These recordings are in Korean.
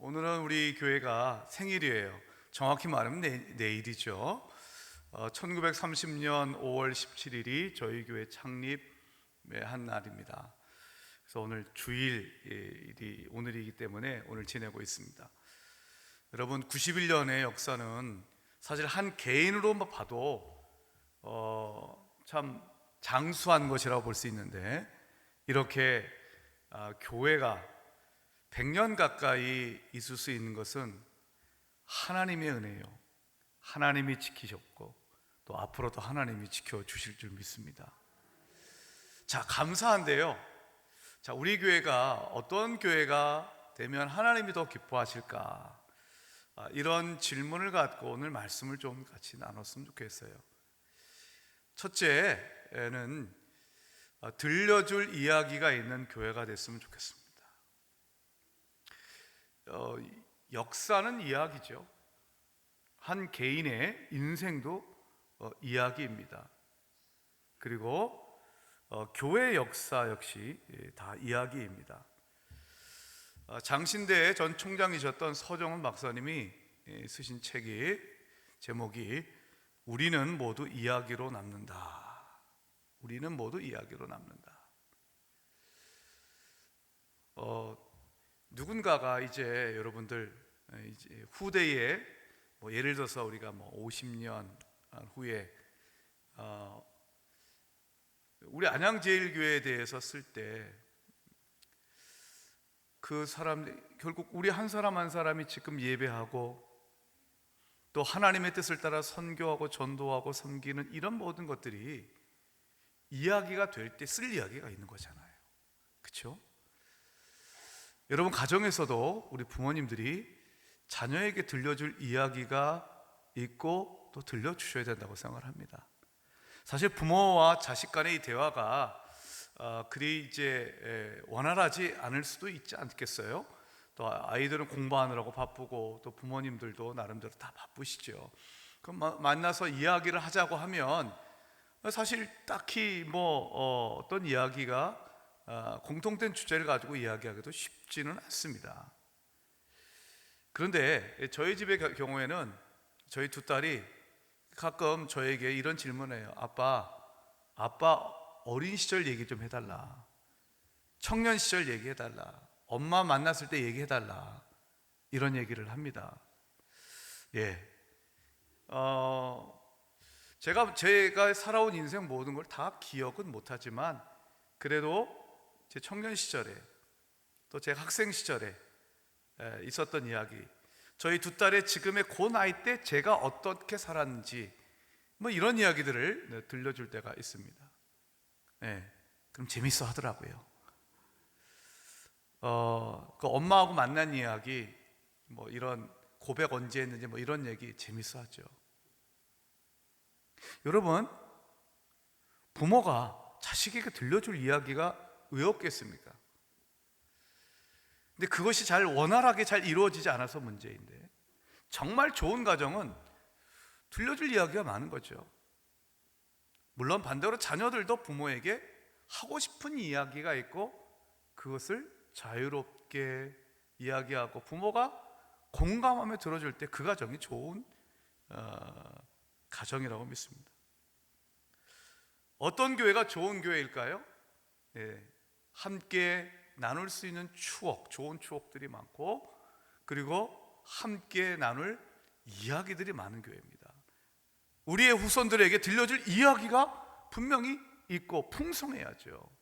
오늘은 우리 교회가 생일이에요. 정확히 말하면 내일이죠. 1930년 5월 17일이 저희 교회 창립의 한 날입니다. 그래서 오늘 주일이 오늘이기 때문에 오늘 지내고 있습니다. 여러분, 91년의 역사는 사실 한 개인으로만 봐도 참 장수한 것이라고 볼 수 있는데, 이렇게 교회가 100년 가까이 있을 수 있는 것은 하나님의 은혜요. 하나님이 지키셨고 또 앞으로도 하나님이 지켜주실 줄 믿습니다. 자, 감사한데요. 자, 우리 교회가 어떤 교회가 되면 하나님이 더 기뻐하실까? 이런 질문을 갖고 오늘 말씀을 좀 같이 나눴으면 좋겠어요. 첫째는 들려줄 이야기가 있는 교회가 됐으면 좋겠습니다. 역사는 이야기죠. 한 개인의 인생도 이야기입니다. 그리고 교회 역사 역시 다 이야기입니다. 장신대 전 총장이셨던 서정훈 박사님이 쓰신 책이 제목이 우리는 모두 이야기로 남는다. 우리는 모두 이야기로 남는다. 누군가가 이제 여러분들 이제 후대에 예를 들어서 우리가 50년 후에 우리 안양제일교회에 대해서 쓸 때 그 사람 결국 우리 한 사람 한 사람이 지금 예배하고 또 하나님의 뜻을 따라 선교하고 전도하고 섬기는 이런 모든 것들이 이야기가 될 때 쓸 이야기가 있는 거잖아요. 그렇죠? 여러분, 가정에서도 우리 부모님들이 자녀에게 들려줄 이야기가 있고 또 들려주셔야 된다고 생각을 합니다. 사실 부모와 자식 간의 이 대화가 그리 이제 원활하지 않을 수도 있지 않겠어요? 또 아이들은 공부하느라고 바쁘고 또 부모님들도 나름대로 다 바쁘시죠. 그럼 만나서 이야기를 하자고 하면 사실 딱히 어떤 이야기가 공통된 주제를 가지고 이야기하기도 쉽지는 않습니다. 그런데 저희 집의 경우에는 저희 두 딸이 가끔 저에게 이런 질문을 해요. 아빠 어린 시절 얘기 좀 해달라. 청년 시절 얘기해달라. 엄마 만났을 때 얘기해달라. 이런 얘기를 합니다. 예. 제가 살아온 인생 모든 걸 다 기억은 못하지만 그래도 제 청년 시절에 또 제 학생 시절에 있었던 이야기, 저희 두 딸의 지금의 그 나이 때 제가 어떻게 살았는지 이런 이야기들을 들려줄 때가 있습니다. 그럼 재밌어 하더라고요. 그 엄마하고 만난 이야기, 이런 고백 언제 했는지 이런 얘기 재밌어 하죠. 여러분, 부모가 자식에게 들려줄 이야기가 왜 없겠습니까? 근데 그것이 잘 원활하게 잘 이루어지지 않아서 문제인데, 정말 좋은 가정은 들려줄 이야기가 많은 거죠. 물론 반대로 자녀들도 부모에게 하고 싶은 이야기가 있고 그것을 자유롭게 이야기하고 부모가 공감하며 들어줄 때 그 가정이 좋은 가정이라고 믿습니다. 어떤 교회가 좋은 교회일까요? 함께 나눌 수 있는 추억, 좋은 추억들이 많고 그리고 함께 나눌 이야기들이 많은 교회입니다. 우리의 후손들에게 들려줄 이야기가 분명히 있고 풍성해야죠.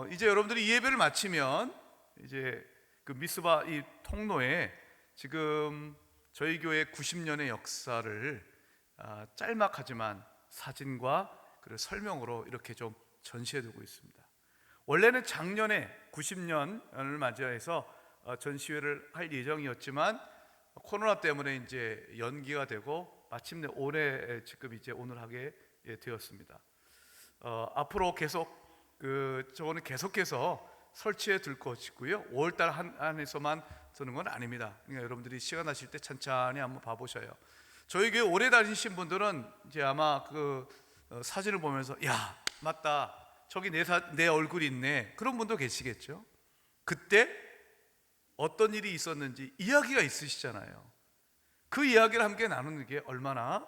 이제 여러분들이 이 예배를 마치면 이제 그 미스바 이 통로에 지금 저희 교회 90년의 역사를 짤막하지만 사진과 그리고 설명으로 이렇게 좀 전시해두고 있습니다. 원래는 작년에 90년을 맞이해서 전시회를 할 예정이었지만 코로나 때문에 이제 연기가 되고 마침내 올해 지금 이제 오늘 하게 되었습니다. 앞으로 계속 저거는 계속해서 설치해 둘 것이고요. 5월달 한해서만 드는 건 아닙니다. 그러니까 여러분들이 시간 나실 때 천천히 한번 봐보셔요. 저희 교회 오래 다니신 분들은 이제 아마 그 사진을 보면서 야, 맞다, 저기 내 얼굴이 있네, 그런 분도 계시겠죠. 그때 어떤 일이 있었는지 이야기가 있으시잖아요. 그 이야기를 함께 나누는 게 얼마나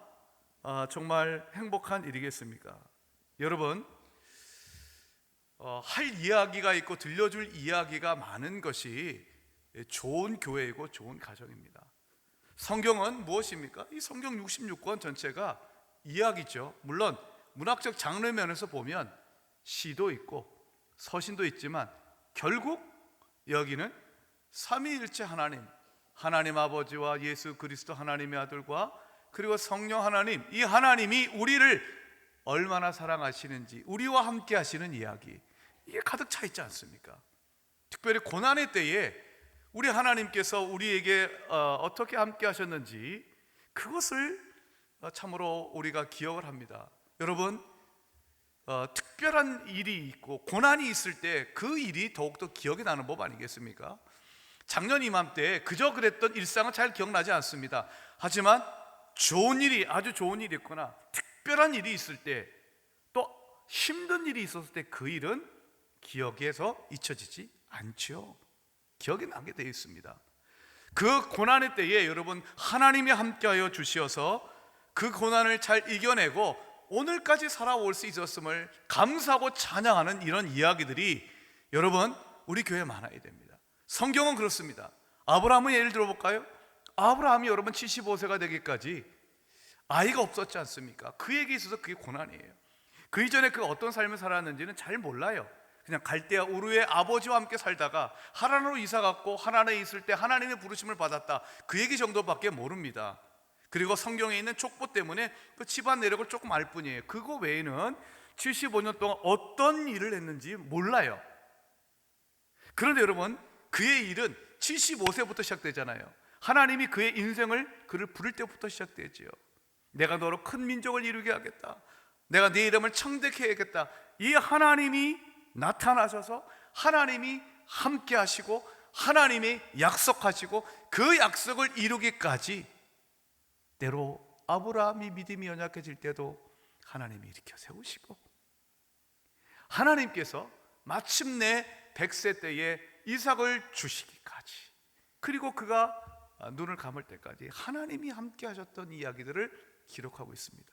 정말 행복한 일이겠습니까? 여러분, 할 이야기가 있고 들려줄 이야기가 많은 것이 좋은 교회이고 좋은 가정입니다. 성경은 무엇입니까? 이 성경 66권 전체가 이야기죠. 물론 문학적 장르 면에서 보면 시도 있고 서신도 있지만 결국 여기는 삼위일체 하나님 아버지와 예수 그리스도 하나님의 아들과 그리고 성령 하나님, 이 하나님이 우리를 얼마나 사랑하시는지, 우리와 함께 하시는 이야기, 이게 가득 차 있지 않습니까? 특별히 고난의 때에 우리 하나님께서 우리에게 어떻게 함께 하셨는지 그것을 참으로 우리가 기억을 합니다. 여러분, 특별한 일이 있고 고난이 있을 때 그 일이 더욱더 기억이 나는 법 아니겠습니까? 작년 이맘때 그저 그랬던 일상은 잘 기억나지 않습니다. 하지만 좋은 일이, 아주 좋은 일이 있거나 특별한 일이 있을 때, 또 힘든 일이 있었을 때 그 일은 기억에서 잊혀지지 않죠. 기억에 나게 되어 있습니다. 그 고난의 때에 여러분, 하나님이 함께하여 주시어서 그 고난을 잘 이겨내고 오늘까지 살아올 수 있었음을 감사하고 찬양하는 이런 이야기들이 여러분, 우리 교회에 많아야 됩니다. 성경은 그렇습니다. 아브라함의 예를 들어볼까요? 아브라함이 여러분 75세가 되기까지 아이가 없었지 않습니까? 그에게 있어서 그게 고난이에요. 그 이전에 그 어떤 삶을 살았는지는 잘 몰라요. 그냥 갈대아 우르의 아버지와 함께 살다가 하란으로 이사 갔고 하란에 있을 때 하나님의 부르심을 받았다, 그 얘기 정도밖에 모릅니다. 그리고 성경에 있는 족보 때문에 그 집안 내력을 조금 알 뿐이에요. 그거 외에는 75년 동안 어떤 일을 했는지 몰라요. 그런데 여러분, 그의 일은 75세부터 시작되잖아요. 하나님이 그의 인생을 그를 부를 때부터 시작되지요. 내가 너로 큰 민족을 이루게 하겠다, 내가 네 이름을 청대케 해야겠다. 이 하나님이 나타나셔서 하나님이 함께 하시고 하나님이 약속하시고 그 약속을 이루기까지 때로 아브라함이 믿음이 연약해질 때도 하나님이 일으켜 세우시고, 하나님께서 마침내 100세 때에 이삭을 주시기까지, 그리고 그가 눈을 감을 때까지 하나님이 함께 하셨던 이야기들을 기록하고 있습니다.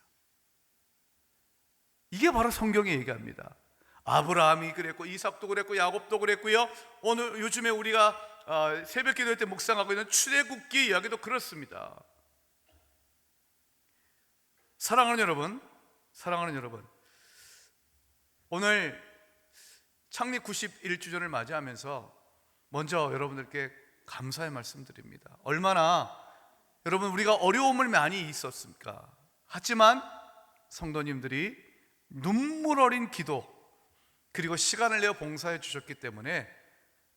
이게 바로 성경이 얘기합니다. 아브라함이 그랬고 이삭도 그랬고 야곱도 그랬고요, 오늘 요즘에 우리가 새벽 기도회 때 묵상하고 있는 출애굽기 이야기도 그렇습니다. 사랑하는 여러분, 오늘 창립 91주년을 맞이하면서 먼저 여러분들께 감사의 말씀드립니다. 얼마나 여러분 우리가 어려움을 많이 있었습니까? 하지만 성도님들이 눈물 어린 기도 그리고 시간을 내어 봉사해 주셨기 때문에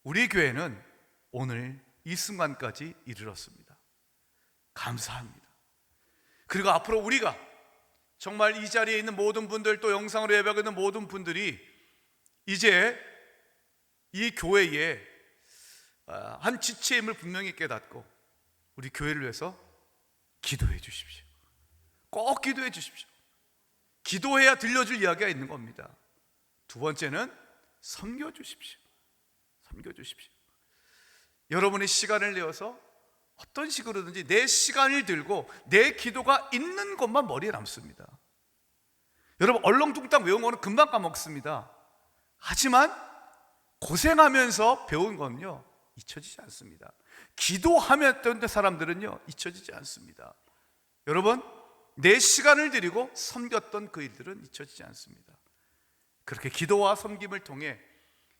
우리 교회는 오늘 이 순간까지 이르렀습니다. 감사합니다. 그리고 앞으로 우리가 정말 이 자리에 있는 모든 분들, 또 영상으로 예배하고 있는 모든 분들이 이제 이 교회에 한 지체임을 분명히 깨닫고 우리 교회를 위해서 기도해 주십시오. 꼭 기도해 주십시오. 기도해야 들려줄 이야기가 있는 겁니다. 두 번째는 섬겨 주십시오. 섬겨 주십시오. 여러분이 시간을 내어서 어떤 식으로든지 내 시간을 들고 내 기도가 있는 것만 머리에 남습니다. 여러분, 얼렁뚱땅 외운 거는 금방 까먹습니다. 하지만 고생하면서 배운 건요 잊혀지지 않습니다. 기도하면 사람들은요 잊혀지지 않습니다. 여러분, 내 시간을 들이고 섬겼던 그 일들은 잊혀지지 않습니다. 그렇게 기도와 섬김을 통해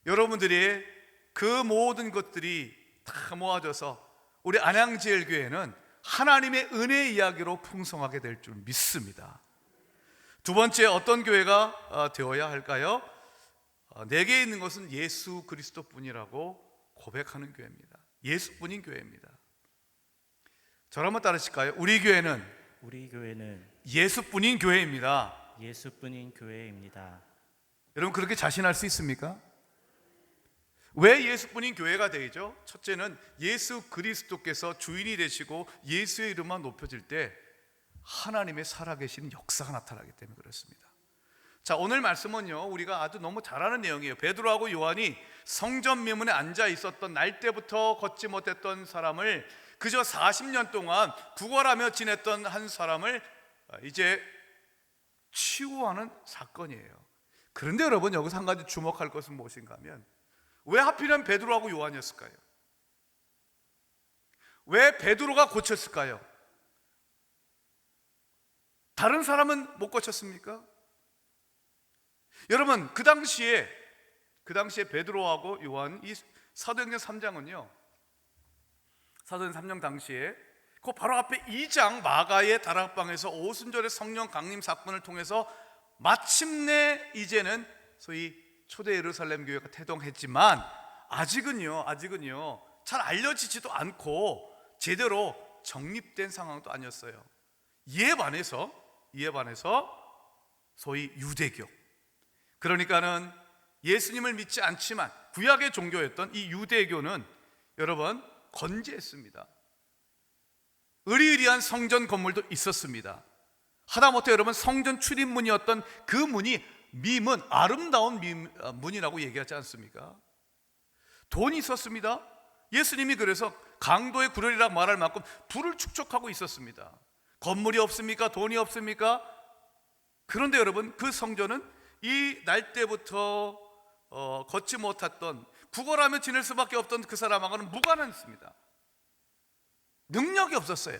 여러분들의 그 모든 것들이 다 모아져서 우리 안양제일교회는 하나님의 은혜의 이야기로 풍성하게 될 줄 믿습니다. 두 번째, 어떤 교회가 되어야 할까요? 내게 있는 것은 예수 그리스도뿐이라고 고백하는 교회입니다. 예수뿐인 교회입니다. 저를 한번 따르실까요? 우리 교회는 예수뿐인 교회입니다. 예수뿐인 교회입니다. 여러분, 그렇게 자신할 수 있습니까? 왜 예수뿐인 교회가 되죠? 첫째는 예수 그리스도께서 주인이 되시고 예수의 이름만 높여질 때 하나님의 살아계시는 역사가 나타나기 때문에 그렇습니다. 자, 오늘 말씀은요, 우리가 아주 너무 잘 아는 내용이에요. 베드로하고 요한이 성전 미문에 앉아 있었던 날 때부터 걷지 못했던 사람을, 그저 40년 동안 구걸하며 지냈던 한 사람을 이제 치유하는 사건이에요. 그런데 여러분, 여기서 한 가지 주목할 것은 무엇인가 하면, 왜 하필이면 베드로하고 요한이었을까요? 왜 베드로가 고쳤을까요? 다른 사람은 못 고쳤습니까? 여러분, 그 당시에 베드로하고 요한, 이 사도행전 3장은요, 사도행전 3장 당시에 그 바로 앞에 2장 마가의 다락방에서 오순절의 성령 강림 사건을 통해서 마침내 이제는 소위 초대 예루살렘 교회가 태동했지만, 아직은요 잘 알려지지도 않고 제대로 정립된 상황도 아니었어요. 이에 반해서 소위 유대교, 그러니까는 예수님을 믿지 않지만 구약의 종교였던 이 유대교는 여러분 건재했습니다. 으리으리한 성전 건물도 있었습니다. 하다못해 여러분 성전 출입문이었던 그 문이 미문, 아름다운 문이라고 얘기하지 않습니까? 돈이 있었습니다. 예수님이 그래서 강도의 구렬이라 말할 만큼 부를 축적하고 있었습니다. 건물이 없습니까? 돈이 없습니까? 그런데 여러분, 그 성전은 이 날 때부터 걷지 못했던, 구걸하며 지낼 수밖에 없던 그 사람하고는 무관했습니다. 능력이 없었어요.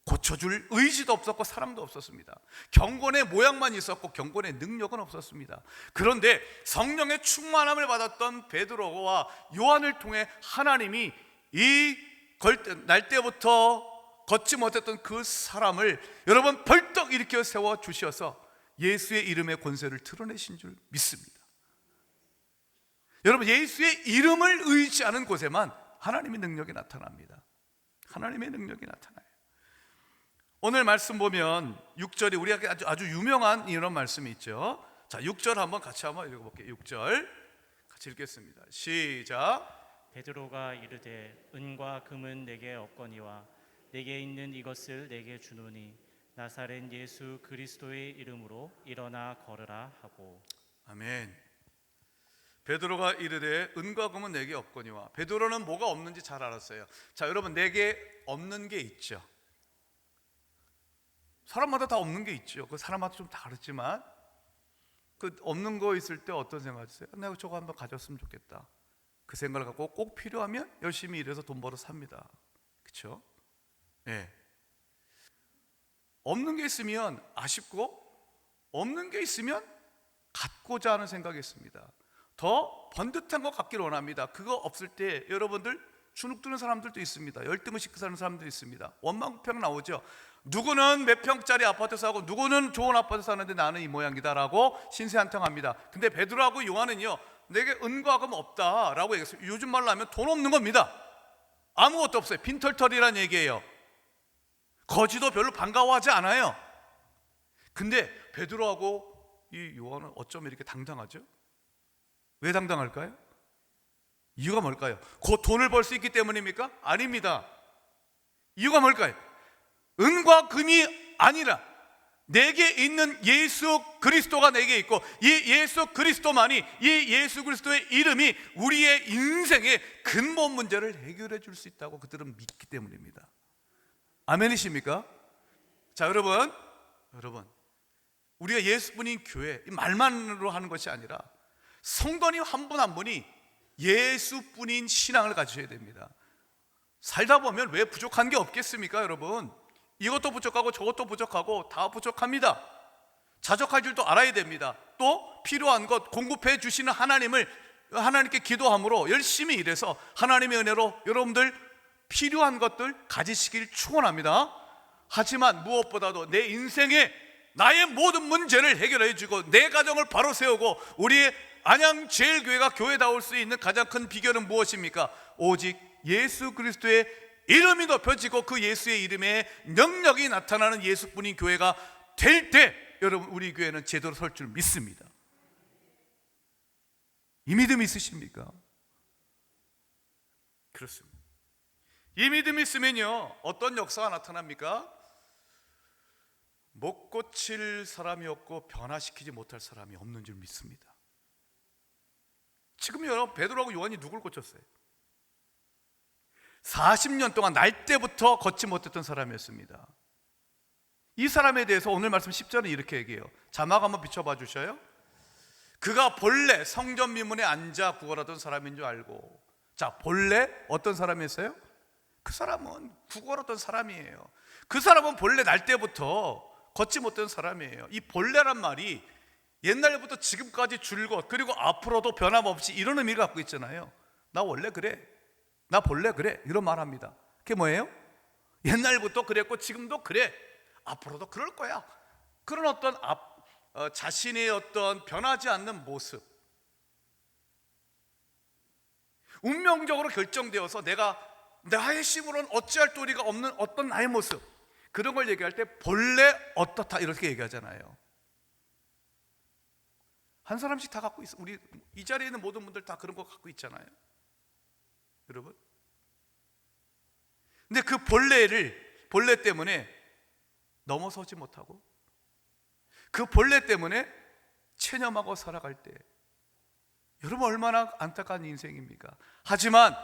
고쳐줄 의지도 없었고 사람도 없었습니다. 경건의 모양만 있었고 경건의 능력은 없었습니다. 그런데 성령의 충만함을 받았던 베드로와 요한을 통해 하나님이 이 날 때부터 걷지 못했던 그 사람을 여러분 벌떡 일으켜 세워 주셔서 예수의 이름의 권세를 드러내신 줄 믿습니다. 여러분, 예수의 이름을 의지하는 곳에만 하나님의 능력이 나타납니다. 하나님의 능력이 나타나요. 오늘 말씀 보면 6절이 우리가 아주 유명한 이런 말씀이 있죠. 자, 6절 한번 읽어볼게요. 6절 같이 읽겠습니다. 시작. 베드로가 이르되 은과 금은 내게 없거니와 내게 있는 이것을 내게 주노니 나사렛 예수 그리스도의 이름으로 일어나 걸으라 하고. 아멘. 베드로가 이르되 은과 금은 내게 없거니와. 베드로는 뭐가 없는지 잘 알았어요. 자, 여러분, 내게 없는 게 있죠. 사람마다 다 없는 게 있죠. 그 사람마다 좀 다르지만 그 없는 거 있을 때 어떤 생각하세요? 내가 저거 한번 가졌으면 좋겠다. 그 생각을 갖고 꼭 필요하면 열심히 일해서 돈 벌어 삽니다. 그렇죠? 예. 없는 게 있으면 아쉽고, 없는 게 있으면 갖고자 하는 생각이 있습니다. 더 번듯한 것 갖기를 원합니다. 그거 없을 때 여러분들 주눅드는 사람들도 있습니다. 열등의식 사는 사람도 있습니다. 원망평 나오죠. 누구는 몇 평짜리 아파트 사고 누구는 좋은 아파트 사는데 나는 이 모양이다라고 신세한탄합니다. 근데 베드로하고 요한은요, 내게 은과 금 없다라고 얘기했어요. 요즘 말로 하면 돈 없는 겁니다. 아무것도 없어요. 빈털털이란 얘기예요. 거지도 별로 반가워하지 않아요. 근데 베드로하고 이 요한은 어쩜 이렇게 당당하죠? 왜 당당할까요? 이유가 뭘까요? 그 돈을 벌 수 있기 때문입니까? 아닙니다. 이유가 뭘까요? 은과 금이 아니라 내게 있는 예수 그리스도가 내게 있고, 이 예수 그리스도만이, 이 예수 그리스도의 이름이 우리의 인생의 근본 문제를 해결해 줄 수 있다고 그들은 믿기 때문입니다. 아멘이십니까? 자, 여러분, 우리가 예수뿐인 교회, 말만으로 하는 것이 아니라 성도님 한 분 한 분이 예수뿐인 신앙을 가지셔야 됩니다. 살다 보면 왜 부족한 게 없겠습니까, 여러분? 이것도 부족하고 저것도 부족하고 다 부족합니다. 자족할 줄도 알아야 됩니다. 또 필요한 것 공급해 주시는 하나님께 기도함으로 열심히 일해서 하나님의 은혜로 여러분들 필요한 것들 가지시길 축원합니다. 하지만 무엇보다도 내 인생에 나의 모든 문제를 해결해 주고 내 가정을 바로 세우고 우리의 안양제일교회가 교회다울 수 있는 가장 큰 비결은 무엇입니까? 오직 예수 그리스도의 이름이 높여지고 그 예수의 이름에 능력이 나타나는 예수뿐인 교회가 될 때 여러분, 우리 교회는 제대로 설 줄 믿습니다. 이 믿음 있으십니까? 그렇습니다. 이 믿음이 있으면요, 어떤 역사가 나타납니까? 못 고칠 사람이 없고 변화시키지 못할 사람이 없는 줄 믿습니다. 지금 여러분, 베드로하고 요한이 누굴 고쳤어요? 40년 동안 날 때부터 걷지 못했던 사람이었습니다. 이 사람에 대해서 오늘 말씀 10절은 이렇게 얘기해요. 자막 한번 비춰봐 주셔요. 그가 본래 성전 미문에 앉아 구걸하던 사람인 줄 알고. 자, 본래 어떤 사람이었어요? 그 사람은 구걸하던 사람이에요. 그 사람은 본래 날 때부터 걷지 못했던 사람이에요. 이 본래란 말이 옛날부터 지금까지 줄곧 그리고 앞으로도 변함없이 이런 의미를 갖고 있잖아요. 나 원래 그래, 나 본래 그래, 이런 말 합니다. 그게 뭐예요? 옛날부터 그랬고 지금도 그래, 앞으로도 그럴 거야. 그런 어떤 자신의 어떤 변하지 않는 모습, 운명적으로 결정되어서 내가 나의 힘으로는 어찌할 도리가 없는 어떤 나의 모습, 그런 걸 얘기할 때 본래 어떻다 이렇게 얘기하잖아요. 한 사람씩 다 갖고 있어. 우리 이 자리에 있는 모든 분들 다 그런 거 갖고 있잖아요, 여러분. 근데 그 본래 때문에 넘어서지 못하고, 그 본래 때문에 체념하고 살아갈 때 여러분 얼마나 안타까운 인생입니까? 하지만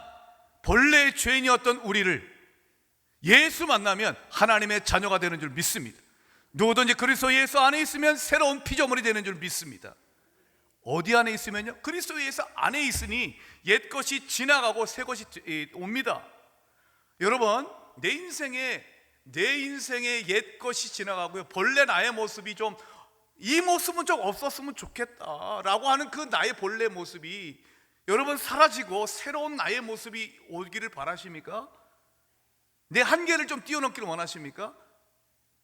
본래의 죄인이었던 우리를 예수 만나면 하나님의 자녀가 되는 줄 믿습니다. 누구든지 그리스도 예수 안에 있으면 새로운 피조물이 되는 줄 믿습니다. 어디 안에 있으면요? 그리스도 예수 안에 있으니 옛것이 지나가고 새것이 옵니다. 여러분, 내 인생에 옛것이 지나가고요, 본래 나의 모습이 좀, 이 모습은 좀 없었으면 좋겠다라고 하는 그 나의 본래 모습이 여러분 사라지고 새로운 나의 모습이 오기를 바라십니까? 내 한계를 좀 뛰어넘기를 원하십니까?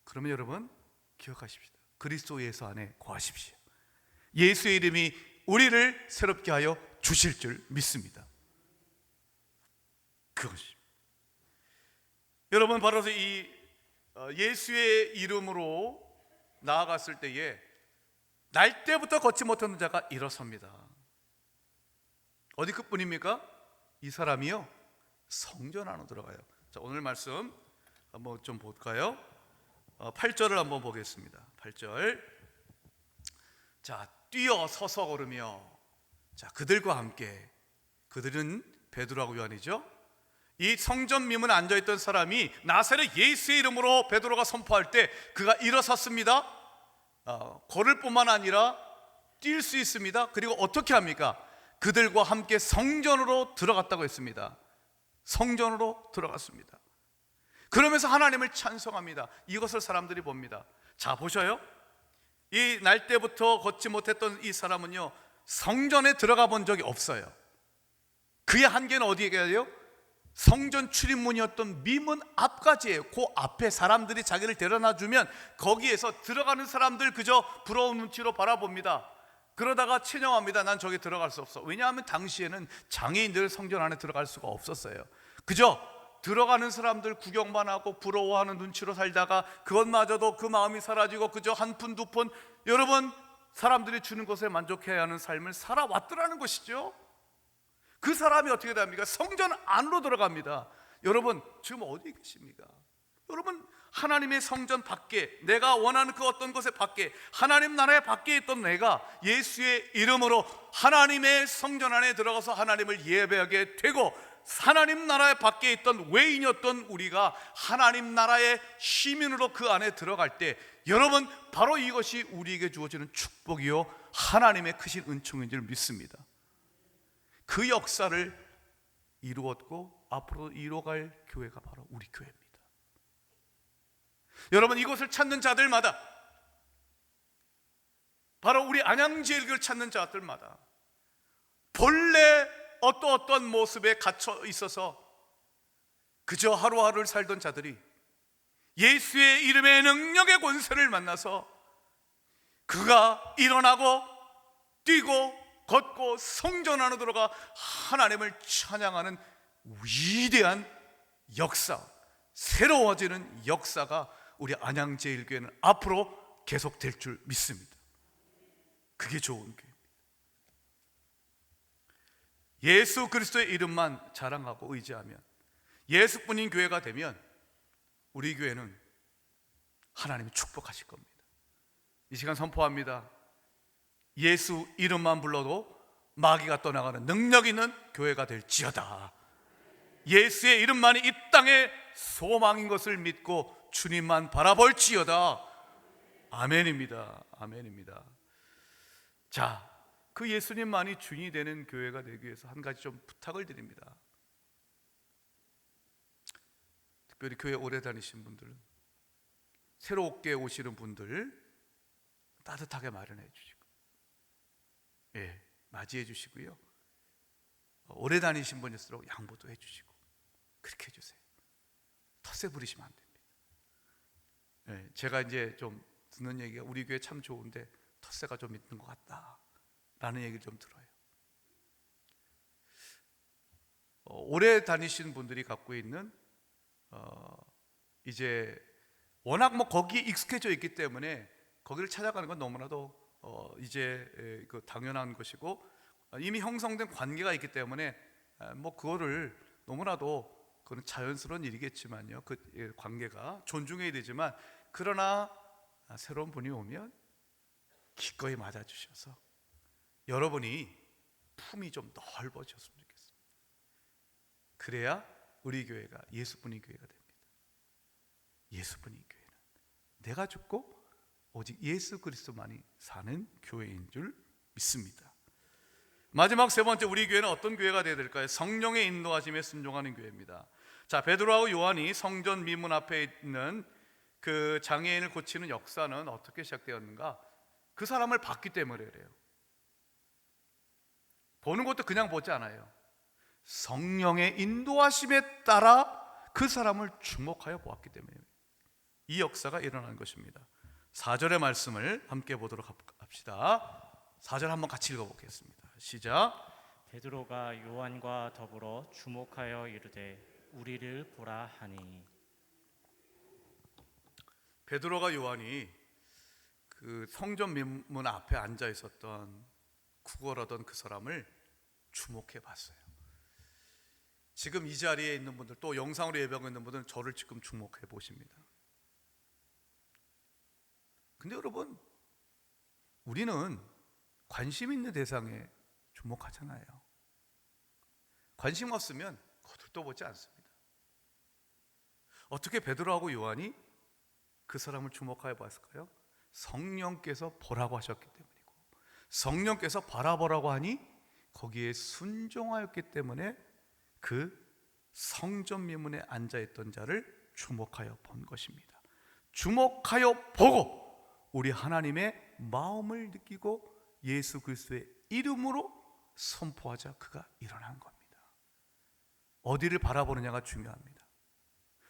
그러면 여러분 기억하십시오. 그리스도 예수 안에 거하십시오. 예수의 이름이 우리를 새롭게 하여 주실 줄 믿습니다. 그것입니다. 여러분, 바로 이 예수의 이름으로 나아갔을 때에 날 때부터 걷지 못하는 자가 일어섭니다. 어디 끝뿐입니까? 이 사람이요, 성전 안으로 들어가요. 자, 오늘 말씀 한번 좀 볼까요? 8절을 한번 보겠습니다. 8절. 자, 뛰어 서서 걸으며, 자, 그들과 함께, 그들은 베드로하고 요한이죠. 이 성전 미문에 앉아있던 사람이 나사렛 예수의 이름으로 베드로가 선포할 때 그가 일어섰습니다. 걸을 뿐만 아니라 뛸 수 있습니다. 그리고 어떻게 합니까? 그들과 함께 성전으로 들어갔다고 했습니다. 성전으로 들어갔습니다. 그러면서 하나님을 찬송합니다. 이것을 사람들이 봅니다. 자, 보셔요. 이 날 때부터 걷지 못했던 이 사람은요, 성전에 들어가 본 적이 없어요. 그의 한계는 어디에 가요? 성전 출입문이었던 미문 앞까지예요. 그 앞에 사람들이 자기를 데려다 주면 거기에서 들어가는 사람들 그저 부러운 눈치로 바라봅니다. 그러다가 체념합니다. 난 저기 들어갈 수 없어. 왜냐하면 당시에는 장애인들 성전 안에 들어갈 수가 없었어요. 그저 들어가는 사람들 구경만 하고 부러워하는 눈치로 살다가 그것마저도 그 마음이 사라지고 그저 한 푼 두 푼, 여러분, 사람들이 주는 것에 만족해야 하는 삶을 살아왔더라는 것이죠. 그 사람이 어떻게 됩니까? 성전 안으로 들어갑니다. 여러분, 지금 어디 계십니까? 여러분, 하나님의 성전 밖에, 내가 원하는 그 어떤 곳에 밖에, 하나님 나라의 밖에 있던 내가 예수의 이름으로 하나님의 성전 안에 들어가서 하나님을 예배하게 되고, 하나님 나라의 밖에 있던 외인이었던 우리가 하나님 나라의 시민으로 그 안에 들어갈 때, 여러분, 바로 이것이 우리에게 주어지는 축복이요 하나님의 크신 은총인 줄 믿습니다. 그 역사를 이루었고 앞으로 이루어갈 교회가 바로 우리 교회입니다. 여러분, 이곳을 찾는 자들마다, 바로 우리 안양제일교를 찾는 자들마다 본래 어떤 모습에 갇혀 있어서 그저 하루하루를 살던 자들이 예수의 이름의 능력의 권세를 만나서 그가 일어나고 뛰고 걷고 성전 안으로 들어가 하나님을 찬양하는 위대한 역사, 새로워지는 역사가 우리 안양제일교회는 앞으로 계속될 줄 믿습니다. 그게 좋은 교회입니다. 예수 그리스도의 이름만 자랑하고 의지하면, 예수뿐인 교회가 되면 우리 교회는 하나님이 축복하실 겁니다. 이 시간 선포합니다. 예수 이름만 불러도 마귀가 떠나가는 능력 있는 교회가 될지어다. 예수의 이름만이 이 땅의 소망인 것을 믿고 주님만 바라볼지어다. 아멘입니다. 아멘입니다. 자, 그 예수님만이 주인이 되는 교회가 되기 위해서 한 가지 좀 부탁을 드립니다. 특별히 교회 오래 다니신 분들, 새롭게 오시는 분들 따뜻하게 마련해 주시고, 맞이해 주시고요. 오래 다니신 분일수록 양보도 해 주시고 그렇게 해 주세요. 텃세 부리시면 안 됩니다. 제가 이제 좀 듣는 얘기가 우리 교회 참 좋은데 텃세가 좀 있는 것 같다라는 얘기를 좀 들어요. 오래 다니신 분들이 갖고 있는 이제 워낙 뭐 거기에 익숙해져 있기 때문에 거기를 찾아가는 건 너무나도 이제 그 당연한 것이고 이미 형성된 관계가 있기 때문에 뭐 그거를 너무나도 그건 자연스러운 일이겠지만요. 그 관계가 존중해야 되지만 그러나 새로운 분이 오면 기꺼이 맞아주셔서 여러분이 품이 좀 넓어졌으면 좋겠습니다. 그래야 우리 교회가 예수분이 교회가 됩니다. 예수분이 교회는 내가 죽고 오직 예수 그리스도만이 사는 교회인 줄 믿습니다. 마지막 세 번째, 우리 교회는 어떤 교회가 되어야 될까요? 성령의 인도하심에 순종하는 교회입니다. 자, 베드로하고 요한이 성전 미문 앞에 있는 그 장애인을 고치는 역사는 어떻게 시작되었는가? 그 사람을 봤기 때문에 그래요. 보는 것도 그냥 보지 않아요. 성령의 인도하심에 따라 그 사람을 주목하여 보았기 때문에 이 역사가 일어난 것입니다. 4절의 말씀을 함께 보도록 합시다. 4절 한번 같이 읽어보겠습니다. 시작. 베드로가 요한과 더불어 주목하여 이르되 우리를 보라 하니. 베드로가 요한이 그 성전 민문 앞에 앉아 있었던 구걸하던 그 사람을 주목해 봤어요. 지금 이 자리에 있는 분들, 또 영상으로 예배하고 있는 분들은 저를 지금 주목해 보십니다. 근데 여러분, 우리는 관심 있는 대상에 주목하잖아요. 관심 없으면 거들떠보지 않습니다. 어떻게 베드로하고 요한이 그 사람을 주목하여 봤을까요? 성령께서 보라고 하셨기 때문이고, 성령께서 바라보라고 하니 거기에 순종하였기 때문에 그 성전 미문에 앉아있던 자를 주목하여 본 것입니다. 주목하여 보고 우리 하나님의 마음을 느끼고 예수 그리스도의 이름으로 선포하자 그가 일어난 겁니다. 어디를 바라보느냐가 중요합니다.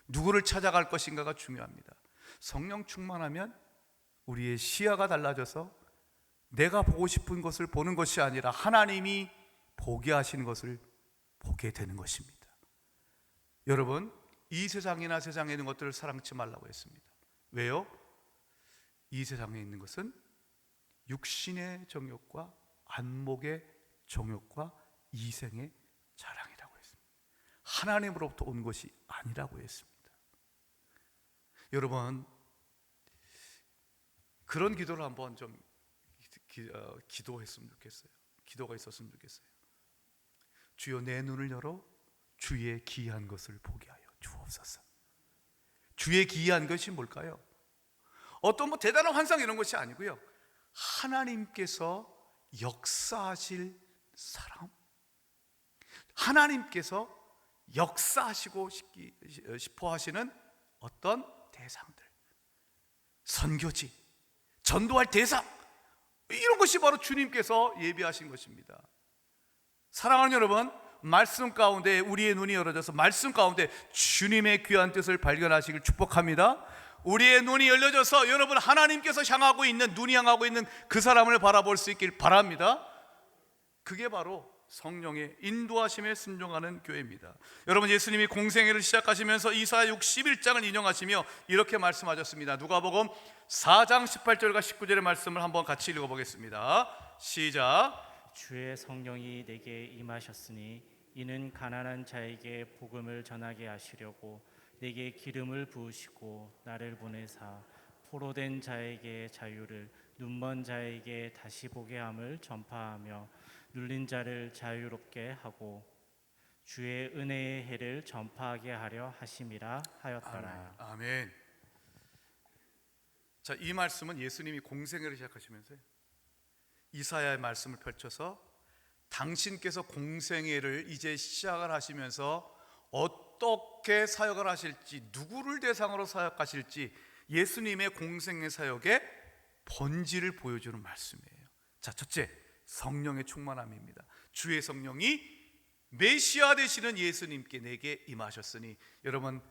누구를 찾아갈 것인가가 중요합니다. 성령 충만하면 우리의 시야가 달라져서 내가 보고 싶은 것을 보는 것이 아니라 하나님이 보게 하시는 것을 보게 되는 것입니다. 여러분, 이 세상이나 세상에 있는 것들을 사랑치 말라고 했습니다. 왜요? 이 세상에 있는 것은 육신의 정욕과 안목의 정욕과 이생의 자랑이라고 했습니다. 하나님으로부터 온 것이 아니라고 했습니다. 여러분, 그런 기도를 한번 좀 기도했으면 좋겠어요. 기도가 있었으면 좋겠어요. 주여, 내 눈을 열어 주의 기이한 것을 보게 하여 주옵소서. 주의 기이한 것이 뭘까요? 어떤 뭐 대단한 환상 이런 것이 아니고요, 하나님께서 역사하실 사람, 하나님께서 역사하시고 싶어 하시는 어떤 대상들, 선교지, 전도할 대상, 이런 것이 바로 주님께서 예비하신 것입니다. 사랑하는 여러분, 말씀 가운데 우리의 눈이 열어져서 말씀 가운데 주님의 귀한 뜻을 발견하시길 축복합니다. 우리의 눈이 열려져서 여러분 하나님께서 향하고 있는, 눈이 향하고 있는 그 사람을 바라볼 수 있길 바랍니다. 그게 바로 성령의 인도하심에 순종하는 교회입니다. 여러분, 예수님이 공생애를 시작하시면서 이사야 61장을 인용하시며 이렇게 말씀하셨습니다. 누가복음 4장 18절과 19절의 말씀을 한번 같이 읽어보겠습니다. 시작. 주의 성령이 내게 임하셨으니 이는 가난한 자에게 복음을 전하게 하시려고 내게 기름을 부으시고 나를 보내사 포로된 자에게 자유를, 눈먼 자에게 다시 보게 함을 전파하며 눌린 자를 자유롭게 하고 주의 은혜의 해를 전파하게 하려 하심이라 하였더라. 아멘. 자, 이 말씀은 예수님이 공생애를 시작하시면서 이사야의 말씀을 펼쳐서 당신께서 공생애를 이제 시작을 하시면서 어떻게 사역을 하실지, 누구를 대상으로 사역하실지 예수님의 공생애 사역의 본질을 보여주는 말씀이에요. 자, 첫째, 성령의 충만함입니다. 주의 성령이 메시아 되시는 예수님께 내게 임하셨으니, 여러분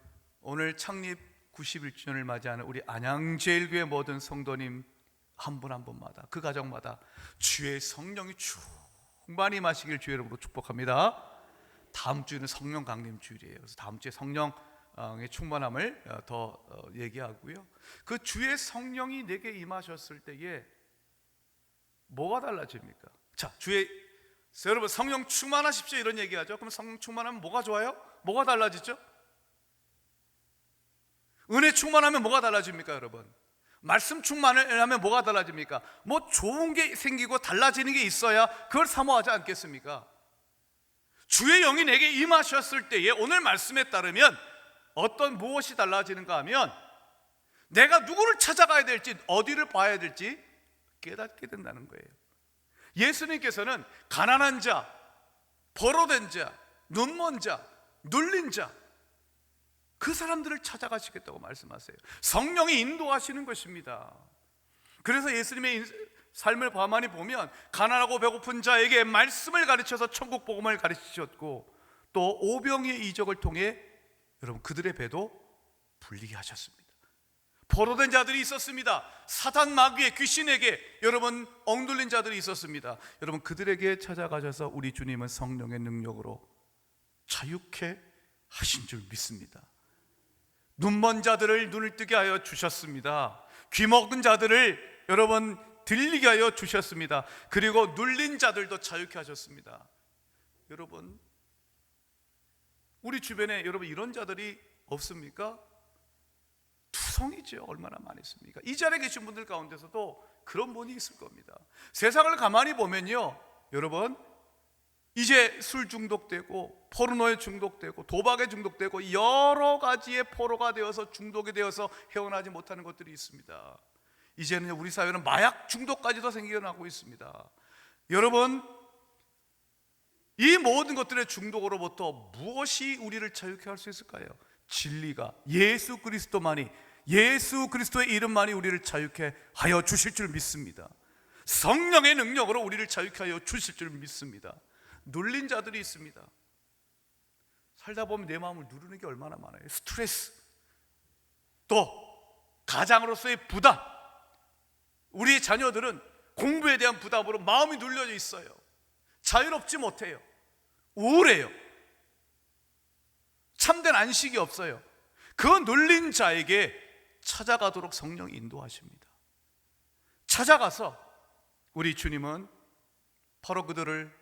오늘 창립 91주년을 맞이하는 우리 안양제일교회 모든 성도님 한 분 한 분마다, 그 가정마다 주의 성령이 충만히 임하시길 주의 이름으로 축복합니다. 다음 주는 성령 강림 주일이에요. 그래서 다음 주에 성령의 충만함을 더 얘기하고요. 그 주의 성령이 내게 임하셨을 때에 뭐가 달라집니까? 자, 여러분 성령 충만하십시오 이런 얘기하죠. 그럼 성령 충만하면 뭐가 좋아요? 뭐가 달라지죠? 은혜 충만하면 뭐가 달라집니까, 여러분? 말씀 충만을 하면 뭐가 달라집니까? 뭐 좋은 게 생기고 달라지는 게 있어야 그걸 사모하지 않겠습니까? 주의 영이 내게 임하셨을 때에 오늘 말씀에 따르면 무엇이 달라지는가 하면 내가 누구를 찾아가야 될지, 어디를 봐야 될지 깨닫게 된다는 거예요. 예수님께서는 가난한 자, 포로된 자, 눈먼 자, 눌린 자, 그 사람들을 찾아가시겠다고 말씀하세요. 성령이 인도하시는 것입니다. 그래서 예수님의 삶을 가만히 보면 가난하고 배고픈 자에게 말씀을 가르쳐서 천국 복음을 가르치셨고, 또 오병이의 이적을 통해 여러분 그들의 배도 불리게 하셨습니다. 포로된 자들이 있었습니다. 사단 마귀의 귀신에게 여러분 억눌린 자들이 있었습니다. 여러분 그들에게 찾아가셔서 우리 주님은 성령의 능력으로 자유케 하신 줄 믿습니다. 눈먼 자들을 눈을 뜨게 하여 주셨습니다. 귀 먹은 자들을 여러분 들리게 하여 주셨습니다. 그리고 눌린 자들도 자유케 하셨습니다. 여러분 우리 주변에 여러분 이런 자들이 없습니까? 투성이죠. 얼마나 많이 있습니까? 이 자리에 계신 분들 가운데서도 그런 분이 있을 겁니다. 세상을 가만히 보면요, 여러분 이제 술 중독되고 포르노에 중독되고 도박에 중독되고 여러 가지의 포로가 되어서 중독이 되어서 헤어나지 못하는 것들이 있습니다. 이제는 우리 사회는 마약 중독까지도 생겨나고 있습니다. 여러분 이 모든 것들의 중독으로부터 무엇이 우리를 자유케 할 수 있을까요? 진리가, 예수 그리스도만이, 예수 그리스도의 이름만이 우리를 자유케 하여 주실 줄 믿습니다. 성령의 능력으로 우리를 자유케 하여 주실 줄 믿습니다. 눌린 자들이 있습니다. 살다 보면 내 마음을 누르는 게 얼마나 많아요. 스트레스, 또 가장으로서의 부담, 우리의 자녀들은 공부에 대한 부담으로 마음이 눌려져 있어요. 자유롭지 못해요. 우울해요. 참된 안식이 없어요. 그 눌린 자에게 찾아가도록 성령이 인도하십니다. 찾아가서 우리 주님은 바로 그들을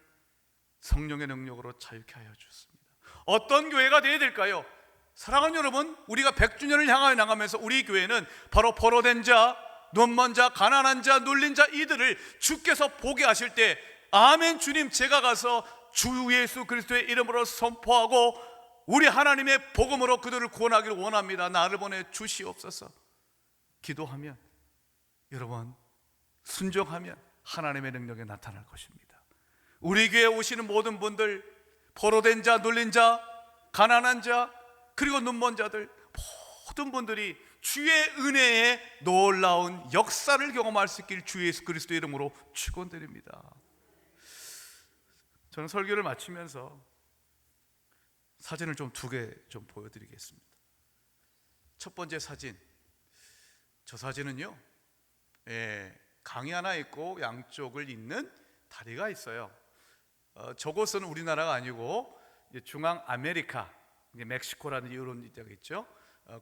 성령의 능력으로 자유케 하여 주셨습니다. 어떤 교회가 되어야 될까요? 사랑하는 여러분, 우리가 100주년을 향하여 나가면서 우리 교회는 바로 포로된 자, 눈먼 자, 가난한 자, 눌린 자, 이들을 주께서 보게 하실 때 아멘 주님, 제가 가서 주 예수 그리스도의 이름으로 선포하고 우리 하나님의 복음으로 그들을 구원하기를 원합니다. 나를 보내 주시옵소서. 기도하면, 여러분 순종하면 하나님의 능력이 나타날 것입니다. 우리 교회에 오시는 모든 분들, 포로된 자, 눌린 자, 가난한 자, 그리고 눈먼 자들, 모든 분들이 주의 은혜의 놀라운 역사를 경험할 수 있길 주 예수 그리스도의 이름으로 축원드립니다. 저는 설교를 마치면서 사진을 좀 두 개 좀 보여드리겠습니다. 첫 번째 사진, 저 사진은요, 강이 하나 있고 양쪽을 잇는 다리가 있어요. 저곳은 우리나라가 아니고 중앙 아메리카, 멕시코라는 이런 데가 있죠.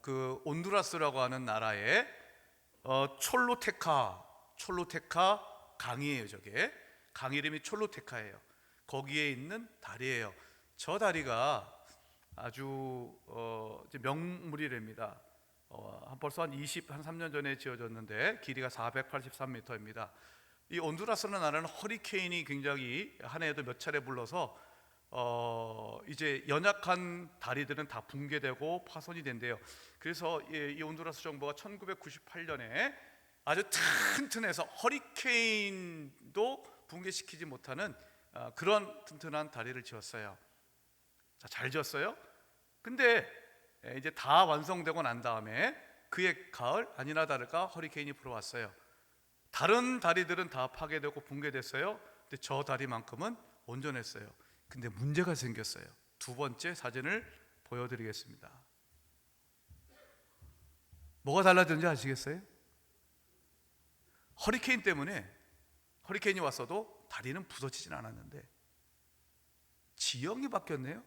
그 온두라스라고 하는 나라의 촐루테카 강이에요. 저게 강 이름이 촐루테카예요. 거기에 있는 다리예요. 저 다리가 아주 명물이랍니다. 벌써 한 3년 전에 지어졌는데 길이가 483m입니다. 이 온두라스라는 나라는 허리케인이 굉장히 한 해에도 몇 차례 불러서 이제 연약한 다리들은 다 붕괴되고 파손이 된대요. 그래서 이 온두라스 정부가 1998년에 아주 튼튼해서 허리케인도 붕괴시키지 못하는 그런 튼튼한 다리를 지었어요. 자, 잘 지었어요. 근데 이제 다 완성되고 난 다음에 그의 가을 아니나 다를까 허리케인이 불어왔어요. 다른 다리들은 다 파괴되고 붕괴됐어요. 근데 저 다리만큼은 온전했어요. 근데 문제가 생겼어요. 두 번째 사진을 보여드리겠습니다. 뭐가 달라졌는지 아시겠어요? 허리케인 때문에 허리케인이 왔어도 다리는 부서지진 않았는데 지형이 바뀌었네요.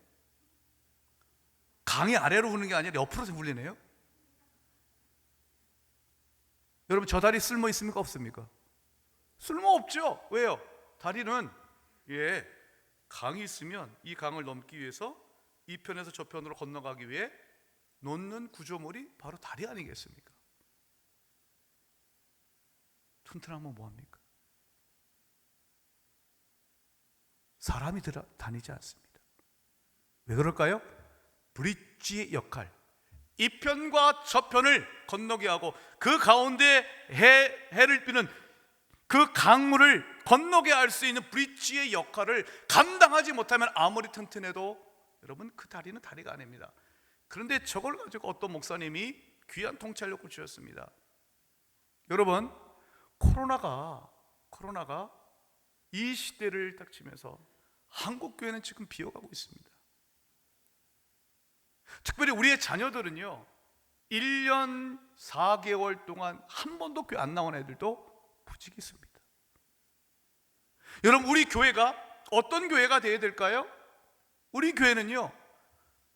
강이 아래로 흐르는 게 아니라 옆으로 흘리네요. 여러분, 저 다리 쓸모 있습니까? 없습니까? 쓸모 없죠. 왜요? 다리는 강이 있으면 이 강을 넘기 위해서 이 편에서 저 편으로 건너가기 위해 놓는 구조물이 바로 다리 아니겠습니까? 튼튼하면 뭐합니까? 사람이 다니지 않습니다. 왜 그럴까요? 브릿지의 역할, 이 편과 저 편을 건너게 하고 그 가운데 해를 띠는 그 강물을 건너게 할 수 있는 브릿지의 역할을 감당하지 못하면 아무리 튼튼해도 여러분 그 다리는 다리가 아닙니다. 그런데 저걸 가지고 어떤 목사님이 귀한 통찰력을 주셨습니다. 여러분, 코로나가 이 시대를 딱 치면서 한국 교회는 지금 비어가고 있습니다. 특별히 우리의 자녀들은요 1년 4개월 동안 한 번도 교회 안 나온 애들도 부지기 있습니다. 여러분, 우리 교회가 어떤 교회가 되어야 될까요? 우리 교회는요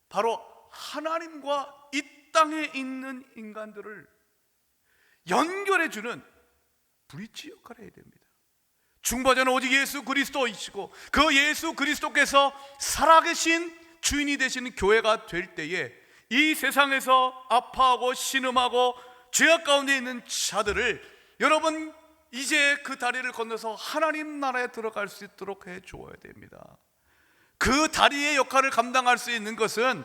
바로 하나님과 이 땅에 있는 인간들을 연결해주는 브릿지 역할을 해야 됩니다. 중보자는 오직 예수 그리스도이시고 그 예수 그리스도께서 살아계신 주인이 되시는 교회가 될 때에 이 세상에서 아파하고 신음하고 죄악 가운데 있는 자들을 여러분 이제 그 다리를 건너서 하나님 나라에 들어갈 수 있도록 해 주어야 됩니다. 그 다리의 역할을 감당할 수 있는 것은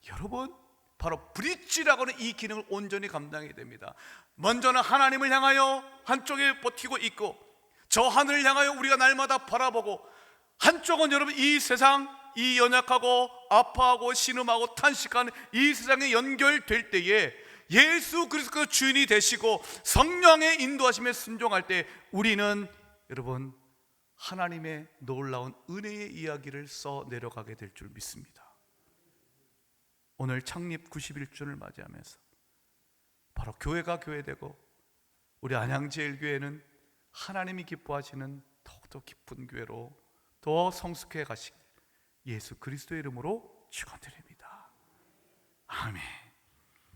여러분 바로 브릿지라고 하는 이 기능을 온전히 감당해야 됩니다. 먼저는 하나님을 향하여 한쪽에 버티고 있고 저 하늘을 향하여 우리가 날마다 바라보고 한쪽은 여러분 이 세상 이 연약하고 아파하고 신음하고 탄식하는 이 세상에 연결될 때에 예수 그리스도 주인이 되시고 성령의 인도하심에 순종할 때 우리는 여러분 하나님의 놀라운 은혜의 이야기를 써 내려가게 될 줄 믿습니다. 오늘 창립 91주년을 맞이하면서 바로 교회가 교회되고 우리 안양제일교회는 하나님이 기뻐하시는 더욱더 깊은 교회로 더 성숙해 가시길 예수 그리스도의 이름으로 축원드립니다. 아멘.